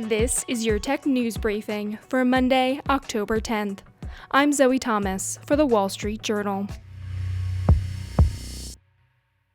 This is your tech news briefing for Monday, October 10th. I'm Zoe Thomas for the Wall Street Journal.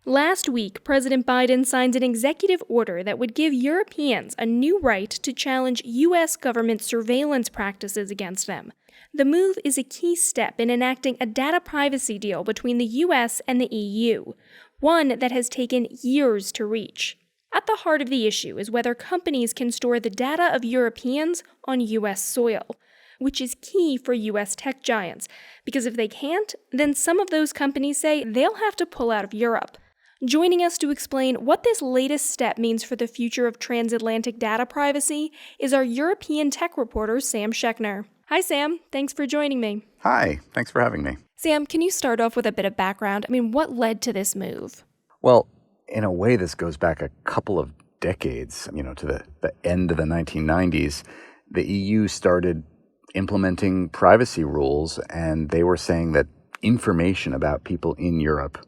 Last week, President Biden signed an executive order that would give Europeans a new right to challenge U.S. government surveillance practices against them. The move is a key step in enacting a data privacy deal between the U.S. and the EU, one that has taken years to reach. At the heart of the issue is whether companies can store the data of Europeans on U.S. soil, which is key for U.S. tech giants, because if they can't, then some of those companies say they'll have to pull out of Europe. Joining us to explain what this latest step means for the future of transatlantic data privacy is our European tech reporter, Sam Schechner. Hi, Sam. Thanks for joining me. Hi. Thanks for having me. Sam, can you start off with a bit of background? What led to this move? Well, in a way, this goes back a couple of decades, to the end of the 1990s. The EU started implementing privacy rules, and they were saying that information about people in Europe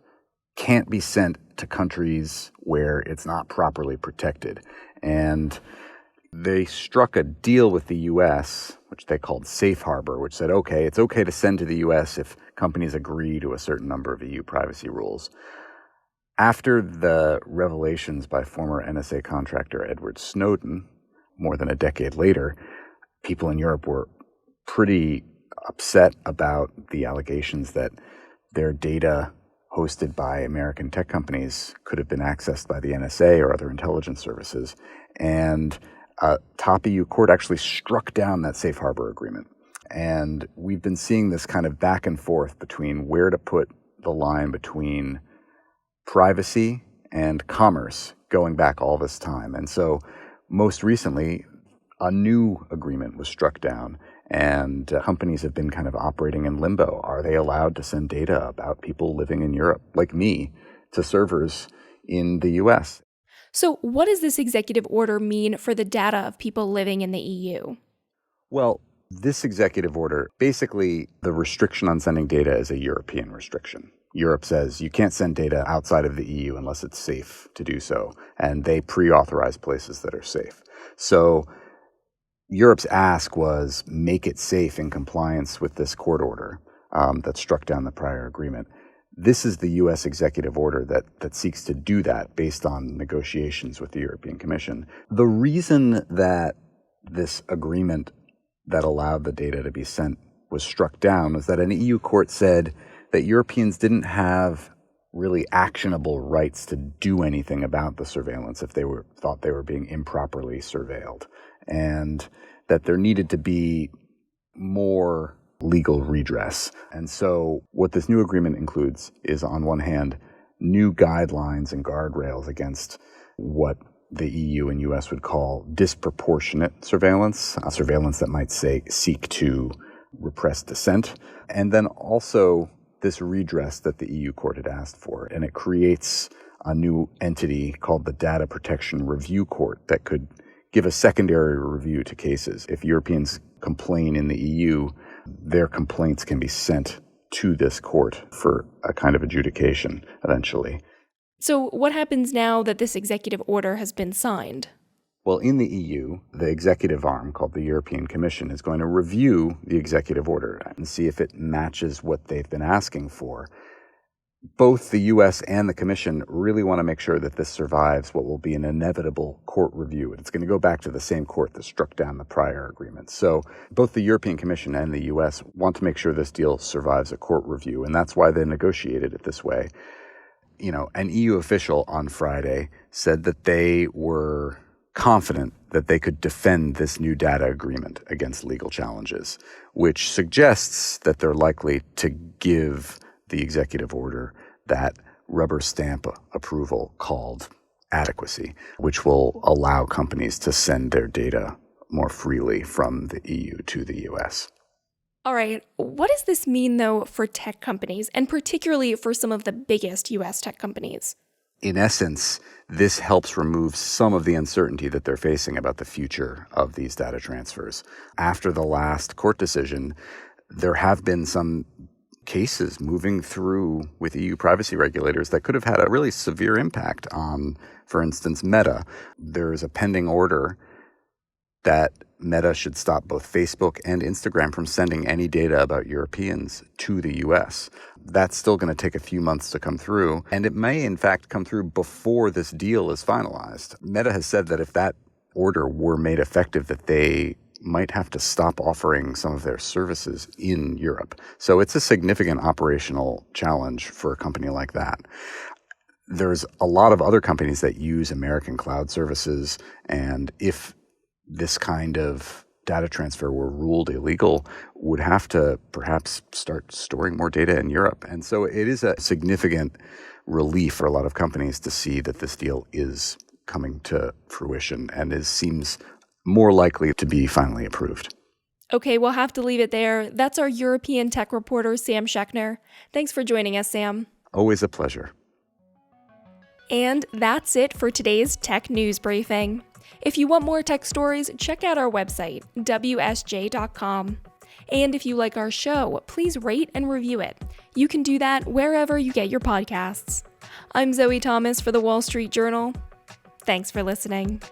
can't be sent to countries where it's not properly protected. And they struck a deal with the U.S., which they called Safe Harbor, which said, okay, it's okay to send to the U.S. if companies agree to a certain number of EU privacy rules. After the revelations by former NSA contractor Edward Snowden, more than a decade later, people in Europe were pretty upset about the allegations that their data hosted by American tech companies could have been accessed by the NSA or other intelligence services. And a top EU court actually struck down that safe harbor agreement. And we've been seeing this kind of back and forth between where to put the line between privacy and commerce going back all this time. And so most recently, a new agreement was struck down, and companies have been kind of operating in limbo. Are they allowed to send data about people living in Europe, like me, to servers in the U.S.? So what does this executive order mean for the data of people living in the EU? Well, this executive order, basically the restriction on sending data is a European restriction. Europe says you can't send data outside of the EU unless it's safe to do so, and they pre-authorize places that are safe. So Europe's ask was make it safe in compliance with this court order that struck down the prior agreement. This is the U.S. executive order that seeks to do that based on negotiations with the European Commission. The reason that this agreement that allowed the data to be sent was struck down was that an EU court said that Europeans didn't have really actionable rights to do anything about the surveillance if they thought they were being improperly surveilled, and that there needed to be more legal redress. And so what this new agreement includes is, on one hand, new guidelines and guardrails against what the EU and US would call disproportionate surveillance, a surveillance that might seek to repress dissent, and then also this redress that the EU court had asked for. And it creates a new entity called the Data Protection Review Court that could give a secondary review to cases. If Europeans complain in the EU, their complaints can be sent to this court for a kind of adjudication eventually. So what happens now that this executive order has been signed? Well, in the EU, the executive arm called the European Commission is going to review the executive order and see if it matches what they've been asking for. Both the US and the Commission really want to make sure that this survives what will be an inevitable court review. It's going to go back to the same court that struck down the prior agreement. So both the European Commission and the US want to make sure this deal survives a court review, and that's why they negotiated it this way. An EU official on Friday said that they were confident that they could defend this new data agreement against legal challenges, which suggests that they're likely to give the executive order that rubber stamp approval called adequacy, which will allow companies to send their data more freely from the EU to the US. All right, what does this mean, though, for tech companies, and particularly for some of the biggest U.S. tech companies? In essence, this helps remove some of the uncertainty that they're facing about the future of these data transfers. After the last court decision, there have been some cases moving through with EU privacy regulators that could have had a really severe impact on, for instance, Meta. There is a pending order that Meta should stop both Facebook and Instagram from sending any data about Europeans to the US. That's still going to take a few months to come through, and it may in fact come through before this deal is finalized. Meta has said that if that order were made effective, that they might have to stop offering some of their services in Europe. So it's a significant operational challenge for a company like that. There's a lot of other companies that use American cloud services, and if this kind of data transfer were ruled illegal, would have to perhaps start storing more data in Europe. And so it is a significant relief for a lot of companies to see that this deal is coming to fruition and seems more likely to be finally approved. Okay, we'll have to leave it there. That's our European tech reporter, Sam Schechner. Thanks for joining us, Sam. Always a pleasure. And that's it for today's Tech News Briefing. If you want more tech stories, check out our website, WSJ.com. And if you like our show, please rate and review it. You can do that wherever you get your podcasts. I'm Zoe Thomas for the Wall Street Journal. Thanks for listening.